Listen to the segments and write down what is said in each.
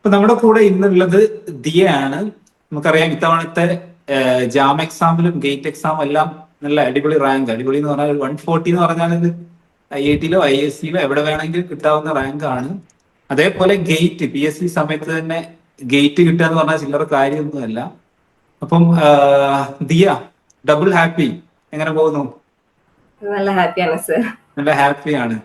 ഇപ്പൊ നമ്മുടെ കൂടെ ഇന്നുള്ളത് ദിയ ആണ്. നമുക്കറിയാം ഇത്തവണത്തെ ജാം എക്സാമിലും ഗേറ്റ് എക്സാമും എല്ലാം നല്ല അടിപൊളി റാങ്ക്. അടിപൊളി എന്ന് പറഞ്ഞാൽ 140 എന്ന് പറഞ്ഞാൽ ഇത് IIT-ലോ ISC-ലോ എവിടെ വേണമെങ്കിലും കിട്ടാവുന്ന റാങ്ക് ആണ്. അതേപോലെ ഗേറ്റ് PSC സമയത്ത് തന്നെ ഗേറ്റ് കിട്ടുക എന്ന് പറഞ്ഞാൽ ചില്ലറ കാര്യമൊന്നുമല്ല. അപ്പം ദിയ ഡബിൾ ഹാപ്പി, എങ്ങനെ പോകുന്നു? നല്ല ഹാപ്പിയാണ് സർ. നല്ല ഹാപ്പിയാണ്.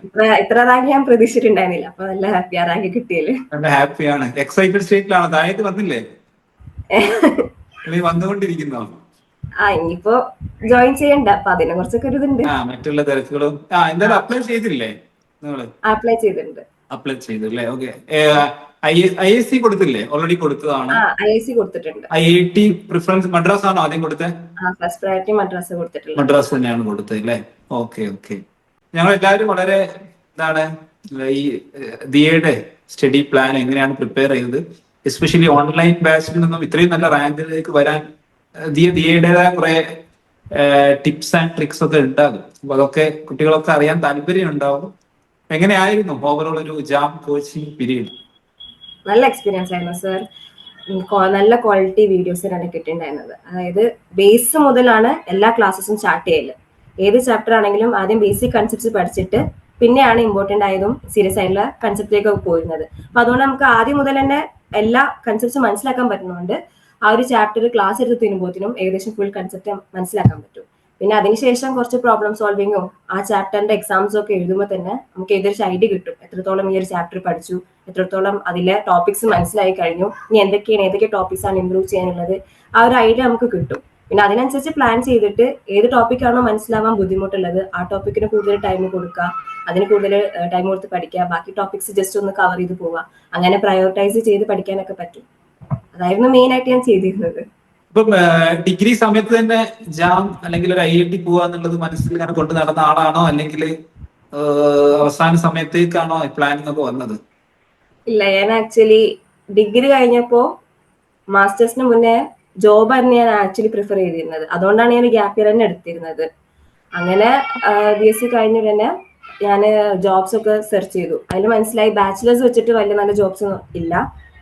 ഇത്ര റാങ്ക് ഞാൻ പ്രതീക്ഷിച്ചിട്ടുണ്ടായിരുന്നില്ല, അപ്പൊ നല്ല ഹാപ്പിയാ റാങ്ക് കിട്ടിയല്ലേ. നല്ല ഹാപ്പിയാണ്. എക്സൈറ്റഡ് സ്റ്റേറ്റിലാണ്. താഴേക്ക് വന്നില്ലേ? വന്നുകൊണ്ടിരിക്കുന്നോ? ഇനിയിപ്പോ ജോയിൻ ചെയ്യണ്ട, അപ്പൊ അതിനെ കുറിച്ചൊക്കെ ഒരു ഇതുണ്ട്. മറ്റുള്ള തിരക്കുകളും. എന്തായാലും അപ്ലൈ ചെയ്തില്ലേ നിങ്ങള്? അപ്ലൈ ചെയ്തിട്ടുണ്ട്. അപ്ലൈ ചെയ്തല്ലേ? ഓക്കെ. ISC കൊടുത്തില്ലേ? ഓൾറെഡി കൊടുത്തതാണ്. IIC കൊടുത്തിട്ടുണ്ട്. IIT പ്രിഫറൻസ് മദ്രാസ് ആണോ ആദ്യം കൊടുത്തത്? ഫസ്റ്റ് പ്രയോറിറ്റി മദ്രാസ് കൊടുത്തിട്ടുള്ളത്. മദ്രാസ് തന്നെയാണ് കൊടുത്തത് അല്ലേ? Okay okay. ഞങ്ങൾ എല്ലാവരും വളരെ ഈ ദിയയുടെ സ്റ്റഡി പ്ലാൻ എങ്ങനെയാണ് പ്രിപ്പയർ ചെയ്തത്, എസ്പെഷ്യലി ഓൺലൈൻ ബാച്ചിൽ നിന്നും ഇത്രയും നല്ല റാങ്കിലേക്ക് വരാൻ ദിയയുടേതായ കുറെ ടിപ്സ് ആൻഡ് ട്രിക്സ് ഒക്കെ ഉണ്ടാകും. അപ്പൊ അതൊക്കെ കുട്ടികളൊക്കെ അറിയാൻ താല്പര്യം ഉണ്ടാവും. എങ്ങനെയായിരുന്നു ഓവറോൾ ഒരു ജാം കോച്ചിങ് പീരീഡ്? നല്ല എക്സ്പീരിയൻസ് ആയിരുന്നു സർ. നല്ല ക്വാളിറ്റി വീഡിയോസ് ആണ് കിട്ടിയിട്ടുണ്ടായിരുന്നത്. അതായത് ബേസ് മുതലാണ് എല്ലാ ക്ലാസ്സസും സ്റ്റാർട്ട് ചെയ്യല്. ഏത് ചാപ്റ്റർ ആണെങ്കിലും ആദ്യം ബേസിക് കൺസെപ്റ്റ്സ് പഠിച്ചിട്ട് പിന്നെയാണ് ഇമ്പോർട്ടന്റ് ആയതും സീരിയസ് ആയിട്ടുള്ള കൺസെപ്റ്റിലേക്ക് പോയിരുന്നത്. അപ്പൊ അതുകൊണ്ട് നമുക്ക് ആദ്യം മുതൽ തന്നെ എല്ലാ കൺസെപ്റ്റ്സും മനസ്സിലാക്കാൻ പറ്റുന്നതുകൊണ്ട് ആ ഒരു ചാപ്റ്റർ ക്ലാസ് എടുത്ത് തിരുമ്പോത്തിനും ഏകദേശം ഫുൾ കൺസെപ്റ്റ് മനസ്സിലാക്കാൻ പറ്റും. പിന്നെ അതിനുശേഷം കുറച്ച് പ്രോബ്ലം സോൾവിങ്ങും ആ ചാപ്റ്ററിന്റെ എക്സാംസും ഒക്കെ എഴുതുമ്പോൾ തന്നെ നമുക്ക് ഏകദേശം ഐഡിയ കിട്ടും, എത്രത്തോളം ഈ ഒരു ചാപ്റ്റർ പഠിച്ചു, എത്രത്തോളം അതിലെ ടോപ്പിക്സ് മനസ്സിലായി കഴിഞ്ഞു, ഇനി ഏതൊക്കെ ടോപ്പിക്സ് ആണ് ഇംപ്രൂവ് ചെയ്യാനുള്ളത്, ആ ഒരു ഐഡിയ നമുക്ക് കിട്ടും. പിന്നെ അതിനനുസരിച്ച് പ്ലാൻ ചെയ്തിട്ട് ഏത് ടോപ്പിക്കാണോ മനസ്സിലാവാൻ ബുദ്ധിമുട്ടുള്ളത് ആ ടോപ്പിക്കിന് കൂടുതൽ ടൈം കൊടുക്കുക, അതിന് കൂടുതൽ ടൈം കൊടുത്ത് പഠിക്കുക, ബാക്കി ടോപ്പിക്സ് ജസ്റ്റ് ഒന്ന് കവർ ചെയ്ത് പോവുക. അങ്ങനെ പ്രയോറിറ്റൈസ് ചെയ്ത് പഠിക്കാനൊക്കെ പറ്റും. അതായിരുന്നു മെയിൻ ആയിട്ട് ഞാൻ ചെയ്തിരുന്നത്. ഇപ്പം ഡിഗ്രി സമയത്ത് തന്നെ ജാം അല്ലെങ്കിൽ ഒരു IIT പോവുക എന്നുള്ളത് മനസ്സിൽ ഇങ്ങനെ കൊണ്ട് നടന്ന ആളാണോ, അല്ലെങ്കിൽ അവസാന സമയത്തേക്കാണോ പ്ലാനിങ് ഒക്കെ വന്നത്? ഇല്ല, ഞാൻ ആക്ച്വലി ഡിഗ്രി കഴിഞ്ഞപ്പോ മാസ്റ്റേഴ്സിന് മുന്നേ ജോബായിരുന്നു ഞാൻ ആക്ച്വലി പ്രിഫർ ചെയ്തിരുന്നത്. അതുകൊണ്ടാണ് ഞാൻ ഗ്യാപ്പ് ഇയർ തന്നെ എടുത്തിരുന്നത്. അങ്ങനെ BSc കഴിഞ്ഞ തന്നെ ഞാൻ ജോബ്സ് ഒക്കെ സെർച്ച് ചെയ്തു. അതിൽ മനസ്സിലായി ബാച്ചിലേഴ്സ് വെച്ചിട്ട് വലിയ നല്ല ജോബ്സ് ഒന്നും ഇല്ല.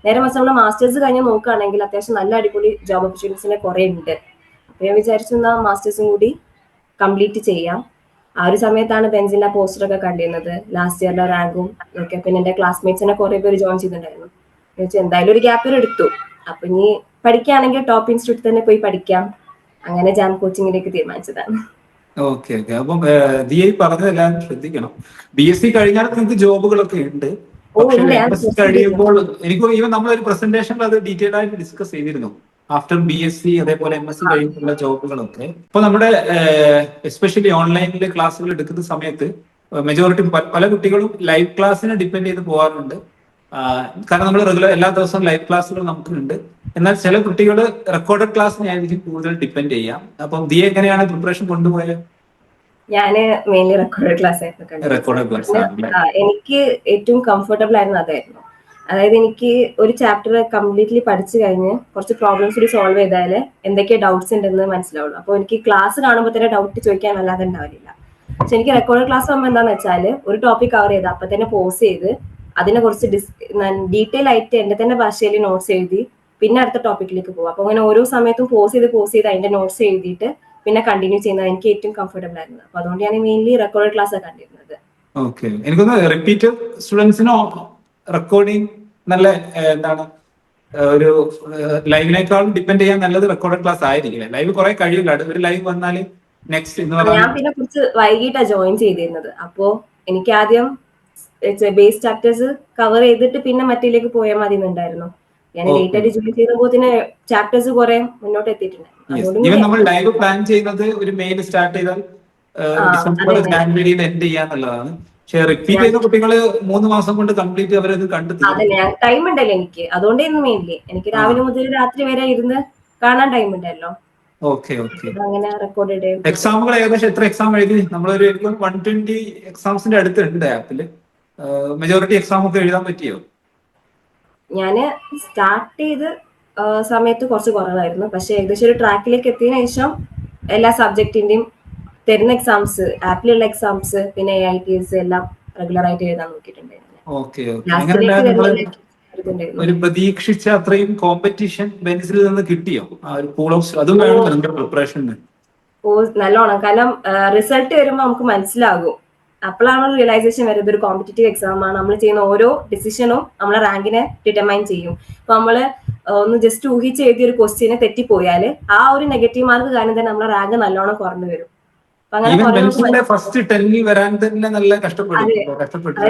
നേരെ മറിച്ച് നമ്മൾ മാസ്റ്റേഴ്സ് കഴിഞ്ഞ് നോക്കുകയാണെങ്കിൽ അത്യാവശ്യം നല്ല അടിപൊളി ജോബ് ഓപ്പർച്യൂണിറ്റീസിനെ കുറെ ഉണ്ട്. അപ്പൊ ഞാൻ വിചാരിച്ചു എന്നാൽ മാസ്റ്റേഴ്സും കൂടി കംപ്ലീറ്റ് ചെയ്യാം. ആ ഒരു സമയത്താണ് ബെൻസിന്റെ പോസ്റ്ററൊക്കെ കണ്ടിരുന്നത്, ലാസ്റ്റ് ഇയറിലെ റാങ്കും ഒക്കെ. പിന്നെ എന്റെ ക്ലാസ്മേറ്റ്സിനെ കുറെ പേര് ജോയിൻ ചെയ്തിട്ടുണ്ടായിരുന്നു. എന്തായാലും ഒരു ഗ്യാപ്പ് ഇയർ എടുത്തു, അപ്പൊ ഇനി പഠിക്കുകയാണെങ്കിൽ ടോപ്പ് ഇൻസ്റ്റിറ്റ്യൂട്ട് തന്നെ പോയി പഠിക്കാം. അങ്ങനെ ജാം കോച്ചിങ്ങിലേക്ക് തീരുമാനിച്ചതാണ്. Okay okay. അപ്പം ദിയ പറഞ്ഞതെല്ലാം ശ്രദ്ധിക്കണം. BSc കഴിഞ്ഞാൽ നിങ്ങൾക്ക് ജോബുകളൊക്കെ ഉണ്ട്. പക്ഷേ MSc കഴിയുമ്പോൾ എനിക്ക് ഈവൻ നമ്മളൊരു പ്രസന്റേഷനിൽ അത് ഡീറ്റെയിൽ ആയിട്ട് ഡിസ്കസ് ചെയ്തിരുന്നു. ആഫ്റ്റർ BSc അതേപോലെ MSc കഴിഞ്ഞുള്ള ജോബുകളൊക്കെ. ഇപ്പൊ നമ്മുടെ എസ്പെഷ്യലി ഓൺലൈനിൽ ക്ലാസ്സുകൾ എടുക്കുന്ന സമയത്ത് മെജോറിറ്റി പല കുട്ടികളും ലൈവ് ക്ലാസ്സിനെ ഡിപ്പെൻഡ് ചെയ്ത് പോകാറുണ്ട്. കാരണം നമ്മൾ റെഗുലർ എല്ലാ ദിവസവും ലൈവ് ക്ലാസ്സുകൾ നമുക്കുണ്ട്. എന്നാൽ ചില കുട്ടികൾ റെക്കോർഡഡ് ക്ലാസ്സിനായിരിക്കും കൂടുതൽ ഡിപ്പെൻഡ് ചെയ്യാം. അപ്പം ദിയ എങ്ങനെയാണ് പ്രിപ്പറേഷൻ കൊണ്ടുപോയത്? ഞാന് മെയിൻലി റെക്കോർഡഡ് ക്ലാസ് ആയിരുന്നു. എനിക്ക് ഏറ്റവും കംഫർട്ടബിൾ ആയിരുന്നു അതായിരുന്നു. അതായത് എനിക്ക് ഒരു ചാപ്റ്റർ കംപ്ലീറ്റ്ലി പഠിച്ചു കഴിഞ്ഞ് കുറച്ച് പ്രോബ്ലംസ് കൂടി സോൾവ് ചെയ്താലേ എന്തൊക്കെ ഡൗട്ട്സ് ഉണ്ടെന്ന് മനസ്സിലാവുള്ളൂ. അപ്പോൾ എനിക്ക് ക്ലാസ് കാണുമ്പോൾ തന്നെ ഡൗട്ട് ചോദിക്കാൻ അല്ലാതെ ഉണ്ടാവില്ല. പക്ഷെ എനിക്ക് റെക്കോർഡഡ് ക്ലാസ് ആകുമ്പോൾ എന്താന്ന് വെച്ചാൽ ഒരു ടോപ്പിക് കവർ ചെയ്ത് അപ്പൊ തന്നെ പോസ് ചെയ്ത് അതിനെ കുറിച്ച് ഡീറ്റെയിൽ ആയിട്ട് എന്റെ തന്നെ ഭാഷയിൽ നോട്ട്സ് എഴുതി പിന്നെ അടുത്ത ടോപ്പിക്കിലേക്ക് പോകും. അപ്പൊ അങ്ങനെ ഓരോ സമയത്തും പോസ് ചെയ്ത് അതിന്റെ നോട്ട്സ് എഴുതിയിട്ട് പിന്നെ കണ്ടിന്യൂ ചെയ്യുന്നത് എനിക്ക് ഏറ്റവും കംഫർട്ടബിൾ ആയിരുന്നു. അപ്പൊ അതുകൊണ്ട് ഞാൻ മെയിൻലി റെക്കോർഡ് ക്ലാസ് കണ്ടിരുന്നത്. ഓക്കെ. എനിക്കൊന്ന് റിപ്പീറ്റ് സ്റ്റുഡൻസിനോ റെക്കോർഡിംഗ് നല്ല ഒരു ലൈവിനേക്കാളും ഡിപ്പെൻഡ് ചെയ്യാൻ നല്ലത് റെക്കോർഡ് ക്ലാസ് ആയിരിക്കില്ല. ലൈവ് കുറെ കഴിയില്ല, ഒരു ലൈവ് വന്നാൽ നെക്സ്റ്റ് എന്ന് പറഞ്ഞാൽ. ഞാൻ പിന്നെ കുറച്ച് വൈകിട്ടാണ് ജോയിൻ ചെയ്തിരുന്നത്. അപ്പോ എനിക്ക് ആദ്യം ബേസ് ചാപ്റ്റേഴ്സ് കവർ ചെയ്തിട്ട് പിന്നെ മറ്റേലേക്ക് പോയാൽ മതി എന്നുണ്ടായിരുന്നു. ഞാൻ ലേറ്റ് ആയിട്ട് ജോയിൻ ചെയ്തപ്പോൾ ചാപ്റ്റേഴ്സ് കുറെ മുന്നോട്ട് എത്തിയിട്ടുണ്ട്. നമ്മൾ ലൈവ് പ്ലാൻ ചെയ്യുന്നത് ഒരു മെയിൽ സ്റ്റാർട്ട് ചെയ്താൽ ഡിസംബർ ജാനുവരിയിൽ എൻഡ് ചെയ്യാന്നുള്ളതാണ്. പക്ഷെ റിപ്പീറ്റ് ചെയ്യുന്ന കുട്ടികള് 3 മാസം കൊണ്ട് കംപ്ലീറ്റ് അവരത് കണ്ടെത്തി. അതെ, ടൈം ഉണ്ടല്ലോ എനിക്ക്, അതുകൊണ്ടായിരുന്നു മെയിൻലി. എനിക്ക് രാവിലെ മുതൽ രാത്രി വരെ ഇരുന്ന് കാണാൻ ടൈം ഉണ്ടല്ലോ. Okay okay. അങ്ങനെ റെക്കോർഡ് എക്സാമുകൾ ഏകദേശം എത്ര എക്സാം എഴുതി? നമ്മളൊരു 120 എക്സാംസിന്റെ അടുത്തുണ്ട് ആപ്പില്. മെജോറിറ്റി എക്സാം ഒക്കെ എഴുതാൻ പറ്റിയോ? ഞാന് സ്റ്റാർട്ട് ചെയ്ത് സമയത്ത് കുറച്ച് കുറവായിരുന്നു. പക്ഷെ ഏകദേശം ഒരു ട്രാക്കിലേക്ക് എത്തിയതിനു ശേഷം എല്ലാ സബ്ജക്റ്റിന്റെയും തരുന്ന എക്സാംസ്, ആപ്പിലുള്ള എക്സാംസ്, പിന്നെ AITS എല്ലാം റെഗുലർ ആയിട്ട് എഴുതാൻ നോക്കിയിട്ടുണ്ടായിരുന്നു. ഒരു പ്രതീക്ഷിച്ച അത്രയും കോമ്പറ്റീഷൻ ബെൻസിൽ നിന്ന് കിട്ടിയോ? ആ ഒരു പൂൾ ഓഫ് അതും വേണം നമ്മുടെ പ്രിപ്പറേഷന്. ഓ നല്ലോണം, കാരണം റിസൾട്ട് വരുമ്പോൾ നമുക്ക് മനസ്സിലാകും. അപ്പോഴാണ് റിയലൈസേഷൻ വരുന്നത് ഒരു കോമ്പറ്റേറ്റീവ് എക്സാം ആണ്. നമ്മൾ ചെയ്യുന്ന ഓരോ ഡിസിഷനും നമ്മളെ റാങ്കിനെ ഡിറ്റർമൈൻ ചെയ്യും. ഇപ്പൊ നമ്മള് ഒന്ന് ജസ്റ്റ് ഊഹിച്ച് എഴുതിയ ഒരു ക്വസ്റ്റ്യനെ തെറ്റിപ്പോയാല് ആ ഒരു നെഗറ്റീവ് മാർക്ക് കാരണം തന്നെ നമ്മളെ റാങ്ക് നല്ലോണം കുറഞ്ഞു വരും. ഫസ്റ്റ് 10 വരാൻ തന്നെ നല്ല കഷ്ടപ്പെട്ടു.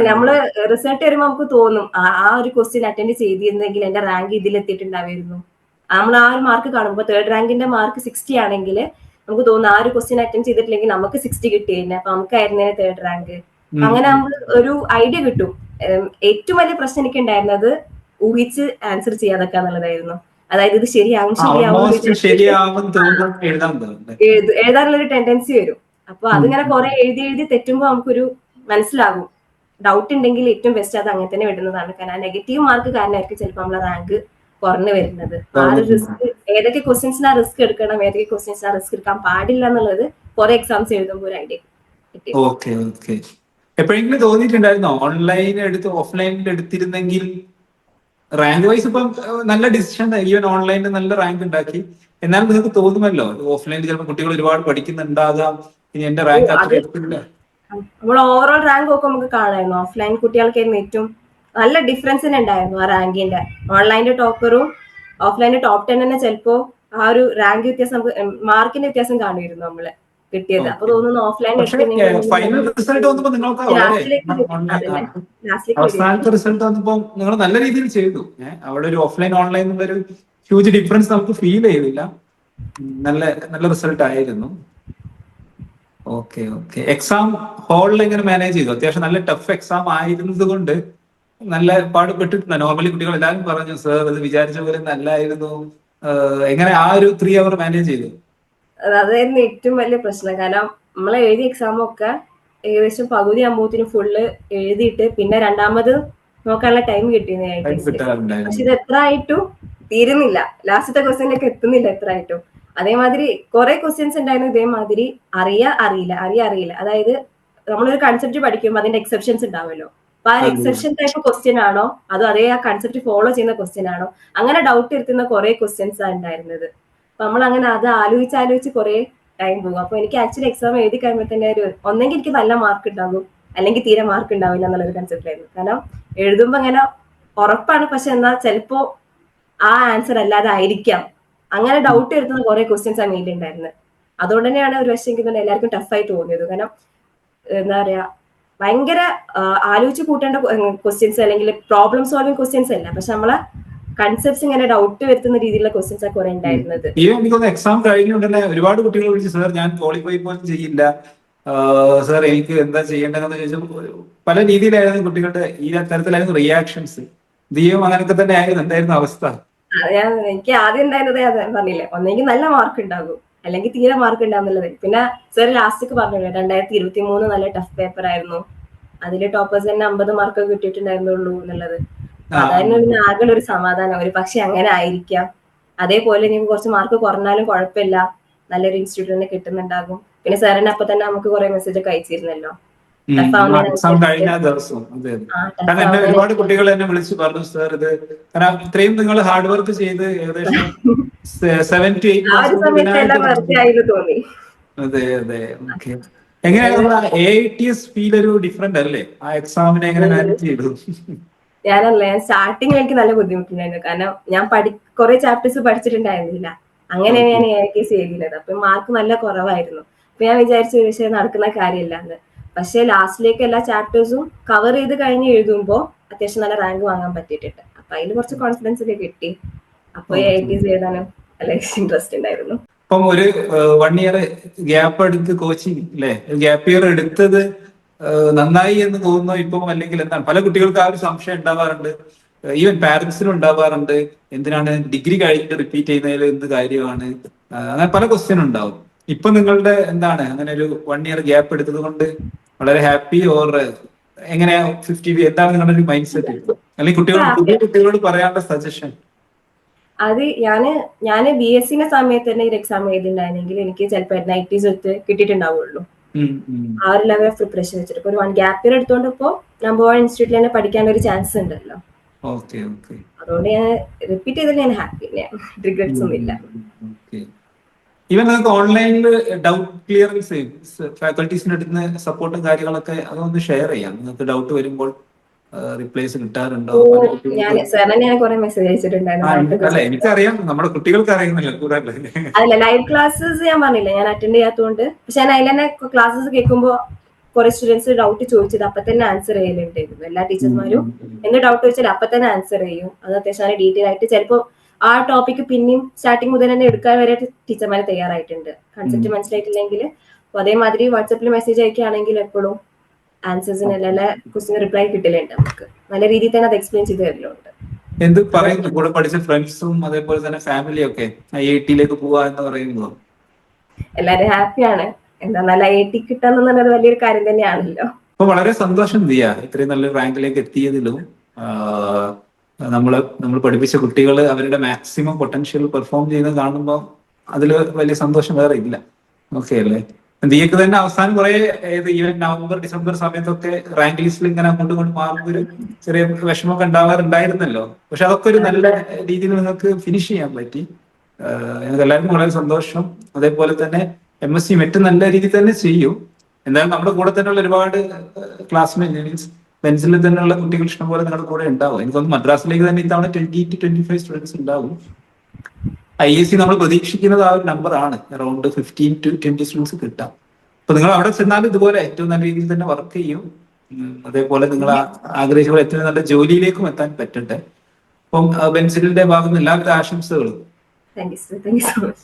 നമ്മള് റിസൾട്ട് വരുമ്പോൾ നമുക്ക് തോന്നും ആ ഒരു ക്വസ്റ്റ്യൻ അറ്റൻഡ് ചെയ്തിരുന്നെങ്കിൽ എന്റെ റാങ്ക് ഇതിലെത്തിയിട്ടുണ്ടായിരുന്നു. നമ്മൾ ആ ഒരു മാർക്ക് കാണുമ്പോൾ തേർഡ് റാങ്കിന്റെ മാർക്ക് 60 ആണെങ്കിൽ നമുക്ക് തോന്നുന്നു ആ ഒരു ക്വസ്റ്റ്യൻ അറ്റൻഡ് ചെയ്തിട്ടില്ലെങ്കിൽ നമുക്ക് 60 കിട്ടിയിരുന്നെ, അപ്പൊ നമുക്കായിരുന്നേ തേർഡ് റാങ്ക്. അങ്ങനെ നമുക്ക് ഒരു ഐഡിയ കിട്ടും. ഏറ്റവും വലിയ പ്രശ്നം എനിക്ക് ഉണ്ടായിരുന്നത് ഊഹിച്ച് ആൻസർ ചെയ്യാതൊക്കെ എന്നുള്ളതായിരുന്നു. അതായത് ഇത് ശരിയാവും എഴുതാനുള്ളൊരു ടെൻഡൻസി വരും. അപ്പൊ അതിങ്ങനെ കുറെ എഴുതി എഴുതി തെറ്റുമ്പോൾ നമുക്കൊരു മനസ്സിലാകും. ഡൗട്ട് ഉണ്ടെങ്കിൽ ഏറ്റവും ബെസ്റ്റ് അത് അങ്ങനെ തന്നെ വിടുന്നതാണ്. കാരണം നെഗറ്റീവ് മാർക്ക് കാരണമായിരിക്കും ചിലപ്പോൾ നമ്മളെ റാങ്ക് കുറഞ്ഞു വരുന്നത്. ആ ഒരു റിസ്ക്, ഏതൊക്കെ ക്വസ്റ്റ്യൻസിനാ റിസ്ക് എടുക്കണം, ഏതൊക്കെ ക്വസ്റ്റ്യൻസിനാ റിസ്ക് എടുക്കാൻ പാടില്ല എന്നുള്ളത് കുറെ എക്സാംസ് എഴുതുമ്പോൾ ഒരു ഐഡിയ കിട്ടി. എപ്പോഴെങ്കിലും തോന്നിയിട്ടുണ്ടായിരുന്നോ ഓൺലൈൻ എടുത്ത് ഓഫ്ലൈനിൽ എടുത്തിരുന്നെങ്കിൽ റാങ്ക് വൈസ് ഇപ്പം നല്ല ഡിസിഷൻ, ഈവൻ ഓൺലൈനിൽ നല്ല റാങ്ക് ഉണ്ടാക്കി, എന്നാലും നിങ്ങൾക്ക് തോന്നുമല്ലോ ഓഫ്ലൈനിൽ ചിലപ്പോൾ കുട്ടികൾ ഒരുപാട് പഠിക്കുന്നുണ്ടാകാം, ഇനി എന്റെ റാങ്ക് അത്ര എടുത്തില്ല. നമ്മൾ ഓവറോൾ റാങ്ക് ഒക്കെ നമുക്ക് കാണായിരുന്നു. ഓഫ്ലൈൻ കുട്ടികൾക്കായിരുന്നു ഏറ്റവും നല്ല ഡിഫറൻസ് തന്നെ ഉണ്ടായിരുന്നു ആ റാങ്കിന്റെ. ഓൺലൈനിന്റെ ടോപ്പറും ഓഫ്ലൈനിന്റെ ടോപ്പ് 10 തന്നെ ചിലപ്പോ ആ ഒരു റാങ്ക് വ്യത്യാസം, നമുക്ക് മാർക്കിന്റെ വ്യത്യാസം കാണുമായിരുന്നു നമ്മള് കിട്ടിയത്. അപ്പൊ തോന്നുന്നു ഓഫ്ലൈൻ അവസാനത്തെ റിസൾട്ട് വന്നപ്പോ നിങ്ങൾ നല്ല രീതിയിൽ ചെയ്തു. അവിടെ ഒരു ഓഫ്ലൈൻ ഓൺലൈൻ ഒരു ഹ്യൂജ് ഡിഫറൻസ് നമുക്ക് ഫീൽ ചെയ്തില്ല. നല്ല നല്ല റിസൾട്ട് ആയിരുന്നു. ഓക്കെ. എക്സാം ഹാളിൽ എങ്ങനെ മാനേജ് ചെയ്തു? അത്യാവശ്യം നല്ല ടഫ് എക്സാം ആയിരുന്നത് കൊണ്ട് നല്ല പാടുപെട്ടിട്ടുണ്ട്. നോർമലി കുട്ടികൾ എല്ലാവരും പറഞ്ഞു സർ അത് വിചാരിച്ച പോലെ നല്ലായിരുന്നു. എങ്ങനെ ആ ഒരു 3 hour മാനേജ് ചെയ്തു? അതായിരുന്നു ഏറ്റവും വലിയ പ്രശ്നം. കാരണം നമ്മളെ എഴുതിയ എക്സാം ഒക്കെ ഏകദേശം പകുതി ആകുമ്പോഴത്തേനും ഫുള്ള് എഴുതിയിട്ട് പിന്നെ രണ്ടാമത് നോക്കാനുള്ള ടൈം കിട്ടിയിരുന്നു. പക്ഷെ ഇത് എത്ര ആയിട്ടും തീരുന്നില്ല. ലാസ്റ്റത്തെ ക്വസ്റ്റ്യനിലേക്ക് എത്തുന്നില്ല എത്ര ആയിട്ടും. അതേമാതിരി കുറെ ക്വസ്റ്റ്യൻസ് ഉണ്ടായിരുന്നു ഇതേമാതിരി അറിയില്ല. അതായത് നമ്മളൊരു കൺസെപ്റ്റ് പഠിക്കുമ്പോൾ അതിന്റെ എക്സെപ്ഷൻസ് ഉണ്ടാവുമല്ലോ. അപ്പൊ ആ എക്സെപ്ഷൻ ടൈപ്പ് ക്വസ്റ്റ്യൻ ആണോ അതോ അതേ ആ കൺസെപ്റ്റ് ഫോളോ ചെയ്യുന്ന ക്വസ്റ്റ്യൻ ആണോ, അങ്ങനെ ഡൗട്ട് ഇരുത്തുന്ന കുറെ ക്വസ്റ്റ്യൻസ് ആണ് ഉണ്ടായിരുന്നത്. അപ്പൊ നമ്മൾ അങ്ങനെ അത് ആലോചിച്ച് കുറെ ടൈം പോകും. അപ്പൊ എനിക്ക് ആക്ച്വലി എക്സാം എഴുതി കഴിയുമ്പോൾ തന്നെ ഒന്നെങ്കിൽ എനിക്ക് നല്ല മാർക്ക് ഉണ്ടാകും അല്ലെങ്കിൽ തീരെ മാർക്ക് ഉണ്ടാവില്ല എന്നുള്ളൊരു കൺസെപ്റ്റ് ആയിരുന്നു. കാരണം എഴുതുമ്പോ അങ്ങനെ ഉറപ്പാണ്, പക്ഷെ എന്നാൽ ചിലപ്പോ ആ ആൻസർ അല്ലാതെ ആയിരിക്കാം. അങ്ങനെ ഡൗട്ട് വരുത്തുന്ന കുറെ ക്വസ്റ്റ്യൻസ് ആ മെയിൻ ഉണ്ടായിരുന്നത്. അതുകൊണ്ട് തന്നെയാണ് ഒരു പക്ഷേ എനിക്ക് എല്ലാവർക്കും ടഫായി തോന്നിയത്. കാരണം എന്താ പറയാ, ഭയങ്കര ആലോചിച്ച് കൂട്ടേണ്ട ക്വസ്റ്റ്യൻസ് അല്ലെങ്കിൽ പ്രോബ്ലം സോൾവിങ് ക്വസ്റ്റ്യൻസ് അല്ല, പക്ഷെ നമ്മളെ കൺസെപ്റ്റ്സ് ഇങ്ങനെ ഡൗട്ട് വരുത്തുന്ന രീതിയിലുള്ള ക്വസ്റ്റ്യൻസ് ഒക്കെ കുറെ ഉണ്ടായിരുന്നത്. എക്സാം കഴിഞ്ഞുടനെ ഒരുപാട് കുട്ടികൾ വിളിച്ചു സാർ ഞാൻ ക്വാളിഫൈ പോലും ചെയ്യില്ല സാർ എനിക്ക് എന്താ ചെയ്യേണ്ടതെന്ന് ചോദിച്ചപ്പോൾ പല രീതിയിലായിരുന്നു കുട്ടികളുടെ ഈ തരത്തിലായിരുന്നു റിയാക്ഷൻസ്. ദിയും അങ്ങനെയൊക്കെ തന്നെ ആയിരുന്നു. എന്തായിരുന്നു അവസ്ഥ? എനിക്ക് ആദ്യം ഉണ്ടായിരുന്നത് ഞാൻ പറഞ്ഞില്ലേ, ഒന്നെങ്കിൽ നല്ല മാർക്ക് ഉണ്ടാകും അല്ലെങ്കിൽ തീരെ മാർക്ക് ഉണ്ടാവുന്നുള്ളത്. പിന്നെ സാർ ലാസ്റ്റ് പറഞ്ഞു 2023 നല്ല ടഫ് പേപ്പർ ആയിരുന്നു, അതില് ടോപ്പേഴ്സ് തന്നെ 50 മാർക്ക് കിട്ടിയിട്ടുണ്ടായിരുന്നുള്ളൂ എന്നുള്ളത്. അതായിരുന്നു പിന്നെ ആകെ ഒരു സമാധാനം. ഒരു പക്ഷെ അങ്ങനെ ആയിരിക്കാം, അതേപോലെ നിങ്ങൾക്ക് കുറച്ച് മാർക്ക് കുറഞ്ഞാലും കുഴപ്പമില്ല, നല്ലൊരു ഇൻസ്റ്റിറ്റ്യൂട്ട് തന്നെ കിട്ടുന്നുണ്ടാകും. പിന്നെ സാറിന് അപ്പൊ തന്നെ നമുക്ക് കുറെ മെസ്സേജ് ഒക്കെ അയച്ചിരുന്നല്ലോ എക്സാം കഴിഞ്ഞ ദിവസം. കാരണം എന്നെ ഒരുപാട് കുട്ടികൾ എന്നെ വിളിച്ചു പറഞ്ഞു സാർ ഇത് കാരണം ഇത്രയും നിങ്ങൾ ഹാർഡ് വർക്ക് ചെയ്ത് ഏകദേശം 7 to 8 അതെ. ഓക്കെ. എങ്ങനെയാണ് AITS ഫീൽ ഒരു ഡിഫറെന്റ് അല്ലേ? ആ എക്സാമിനെ എങ്ങനെ മാനേജ് ചെയ്തു? ഞാൻ സ്റ്റാർട്ടിങ്ങിൽ എനിക്ക് നല്ല ബുദ്ധിമുട്ടുണ്ടായിരുന്നു. കാരണം ഞാൻ കുറെ ചാപ്റ്റേഴ്സ് പഠിച്ചിട്ടുണ്ടായിരുന്നില്ല. അങ്ങനെയാണ് ഞാൻ AITS എഴുതിയത്. അപ്പൊ മാർക്ക് നല്ല കുറവായിരുന്നു. അപ്പൊ ഞാൻ വിചാരിച്ചു പക്ഷേ നടക്കുന്ന കാര്യമില്ലാന്ന്. പക്ഷെ ലാസ്റ്റിലേക്ക് എല്ലാ ചാപ്റ്റേഴ്സും കവർ ചെയ്ത് കഴിഞ്ഞ് എഴുതുമ്പോൾ അത്യാവശ്യം നല്ല റാങ്ക് വാങ്ങാൻ പറ്റിയിട്ടുണ്ട്. അപ്പൊ അതിൽ കുറച്ച് കോൺഫിഡൻസ് ഒക്കെ കിട്ടി. അപ്പൊ AITS എഴുതാനും നല്ല ഇൻട്രസ്റ്റ് ഉണ്ടായിരുന്നു. ഇപ്പം ഒരു 1 year ഗ്യാപ്പ് എടുത്ത് കോച്ചിങ് അല്ലെ, ഗ്യാപ്പ് ഇയർ എടുത്തത് നന്നായി എന്ന് തോന്നുന്നു ഇപ്പം, അല്ലെങ്കിൽ എന്താണ്? പല കുട്ടികൾക്ക് ആ ഒരു സംശയം ഉണ്ടാവാറുണ്ട്, ഈവൻ പാരന്റ്സിനും ഉണ്ടാവാറുണ്ട്, എന്തിനാണ് ഡിഗ്രി കഴിഞ്ഞിട്ട് റിപ്പീറ്റ് ചെയ്യുന്നതിൽ എന്ത് കാര്യമാണ്, അങ്ങനെ പല ക്വസ്റ്റ്യൻ ഉണ്ടാവും. ഇപ്പൊ നിങ്ങളുടെ എന്താണ് അങ്ങനെ ഒരു 1 year ഗ്യാപ്പ് എടുത്തത് കൊണ്ട് വളരെ ഹാപ്പി ഓർ എങ്ങനെയാ 50 എന്താണ് നിങ്ങളുടെ ഒരു മൈൻഡ് സെറ്റ്, അല്ലെങ്കിൽ പുതിയ കുട്ടികളോട് പറയാനുള്ള സജഷൻ? അത് ഞാന് BSc സമയത്ത് തന്നെ ഒരു എക്സാം എഴുതിണ്ടായിരുന്നെങ്കിൽ എനിക്ക് ചിലപ്പോൾ 90s കിട്ടിയിട്ടുണ്ടാവുള്ളൂ. ആ ഒരു ലെവൽ ഓഫ് പ്രിപ്പറേഷൻ വെച്ചിട്ട് ഇപ്പൊ ഒരു 1 ഗ്യാപ്പ് ഇയർ എടുത്തോണ്ട് ഇപ്പോ നമ്പർ 1 ഇൻസ്റ്റിറ്റ്യൂട്ടിൽ തന്നെ പഠിക്കാൻ ഒരു ചാൻസ് ഉണ്ടല്ലോ. ഓക്കെ ഓക്കെ അതുകൊണ്ട് ഞാൻ റിപ്പീറ്റ് ചെയ്തതിൽ ഞാൻ ഹാപ്പി, റിഗ്രറ്റ്സ് ഒന്നും ഇല്ല. ഓക്കെ. ഈവൻ നിങ്ങൾക്ക് ഓൺലൈനിൽ ഡൗട്ട് ക്ലിയറൻസ് ഫാക്കൽറ്റീസിന്റെ അടുത്ത് നിന്ന് സപ്പോർട്ടും കാര്യങ്ങളൊക്കെ അതൊന്ന് ഷെയർ ചെയ്യാം. നിങ്ങൾക്ക് ഡൗട്ട് വരുമ്പോൾ റിപ്ലൈസ് കിട്ടാറുണ്ടോ? ഞാൻ സാറിനെ ഞാൻ കുറെ മെസ്സേജ് അയച്ചിട്ടുണ്ടായിരുന്നു. അല്ല എനിക്കറിയാം, നമ്മുടെ കുട്ടികൾക്ക് അറിയുന്നില്ല കൂടെ. അല്ല, ലൈവ് ക്ലാസ്സസ് ഞാൻ പറഞ്ഞില്ല, ഞാൻ അറ്റൻഡ് ചെയ്യാത്തതുകൊണ്ട്. പക്ഷെ ഞാൻ അതിൽ തന്നെ ക്ലാസ്സസ് കേൾക്കുമ്പോൾ കുറെ സ്റ്റുഡൻസ് ഡൗട്ട് ചോദിച്ചത് അപ്പൊ തന്നെ ആൻസർ ചെയ്യലുണ്ടായിരുന്നു. എല്ലാ ടീച്ചർമാരും എന്ത് ഡൗട്ട് ചോദിച്ചാൽ അപ്പൊ തന്നെ ആൻസർ ചെയ്യും. അത് അത്യാവശ്യം ഡീറ്റെയിൽ ആയിട്ട് ചിലപ്പോൾ ആ ടോപ്പിക്ക് പിന്നെയും സ്റ്റാർട്ടിങ് മുതൽ തന്നെ എടുക്കാൻ വരെ ടീച്ചർമാരെ തയ്യാറായിട്ടുണ്ട്, കൺസെപ്റ്റ് മനസ്സിലായിട്ടില്ലെങ്കിൽ. അപ്പൊ അതേമാതിരി വാട്സപ്പിൽ മെസ്സേജ് അയക്കുകയാണെങ്കിൽ എപ്പോഴും ആൻസേഴ്സിന് എല്ലാ ക്വസ്റ്റിന് റിപ്ലൈ കിട്ടലുണ്ട്. നമുക്ക് നല്ല രീതിയിൽ തന്നെ അത് എക്സ്പ്ലെയിൻ ചെയ്ത് തരലുണ്ട്. എന്ത് പറയുന്നു കൂടെ പഠിച്ച ഫ്രണ്ട്സും അതേപോലെ തന്നെ ഫാമിലിയും ഒക്കെ IIT-യിലേക്ക് പോവാ എന്ന് പറയുമ്പോൾ? എല്ലാരും ഹാപ്പിയാണ്. എന്താ, നല്ല IIT കിട്ടാന്ന് പറഞ്ഞത് വലിയൊരു കാര്യം തന്നെയാണല്ലോ. അപ്പൊ വളരെ സന്തോഷം ദിയ, ഇത്രയും നല്ല റാങ്കിലേക്ക് എത്തിയതിലും. നമ്മൾ പഠിപ്പിച്ച കുട്ടികൾ അവരുടെ മാക്സിമം പൊട്ടൻഷ്യൽ പെർഫോം ചെയ്യുന്നത് കാണുമ്പോൾ അതിൽ വലിയ സന്തോഷം വേറെ ഇല്ല. ഓക്കെ അല്ലേ? ദിയക്ക് തന്നെ അവസാനം കുറെ ഈവൻ നവംബർ ഡിസംബർ സമയത്തൊക്കെ റാങ്ക് ലിസ്റ്റിൽ ഇങ്ങനെ അങ്ങോട്ടും മാറുമ്പോൾ ഒരു ചെറിയ വിഷമമൊക്കെ ഉണ്ടാവാറുണ്ടായിരുന്നല്ലോ. പക്ഷെ അതൊക്കെ ഒരു നല്ല രീതിയിൽ നിങ്ങൾക്ക് ഫിനിഷ് ചെയ്യാൻ പറ്റി. ഞങ്ങൾക്ക് എല്ലാവർക്കും വളരെ സന്തോഷം. അതേപോലെ തന്നെ MSc മറ്റും നല്ല രീതിയിൽ തന്നെ ചെയ്യും. എന്തായാലും നമ്മുടെ കൂടെ തന്നെയുള്ള ഒരുപാട് ക്ലാസ്മേറ്റ് മീൻസ് ബെൻസിൽ തന്നെയുള്ള കുട്ടികൾ ഇഷ്ടംപോലെ നിങ്ങളുടെ കൂടെ ഉണ്ടാവും. എനിക്കൊന്ന് മദ്രാസിലേക്ക് തന്നെ ഇത്തവണ 20 to 25 സ്റ്റുഡൻസ് ഉണ്ടാവും. ISC നമ്മൾ പ്രതീക്ഷിക്കുന്നത് ആ ഒരു നമ്പർ ആണ്, അറൌണ്ട് 15 to 20 സ്റ്റുഡൻസ് കിട്ടാം. അപ്പൊ നിങ്ങൾ അവിടെ ചെന്നാലും ഇതുപോലെ ഏറ്റവും നല്ല രീതിയിൽ തന്നെ വർക്ക് ചെയ്യും. അതേപോലെ നിങ്ങൾ ആഗ്രഹിച്ച ഏറ്റവും നല്ല ജോലിയിലേക്കും എത്താൻ പറ്റട്ടെ. അപ്പം ബെൻസിലിന്റെ ഭാഗത്ത് നിന്ന് എല്ലാവിധ ആശംസകളും. Thank you so much.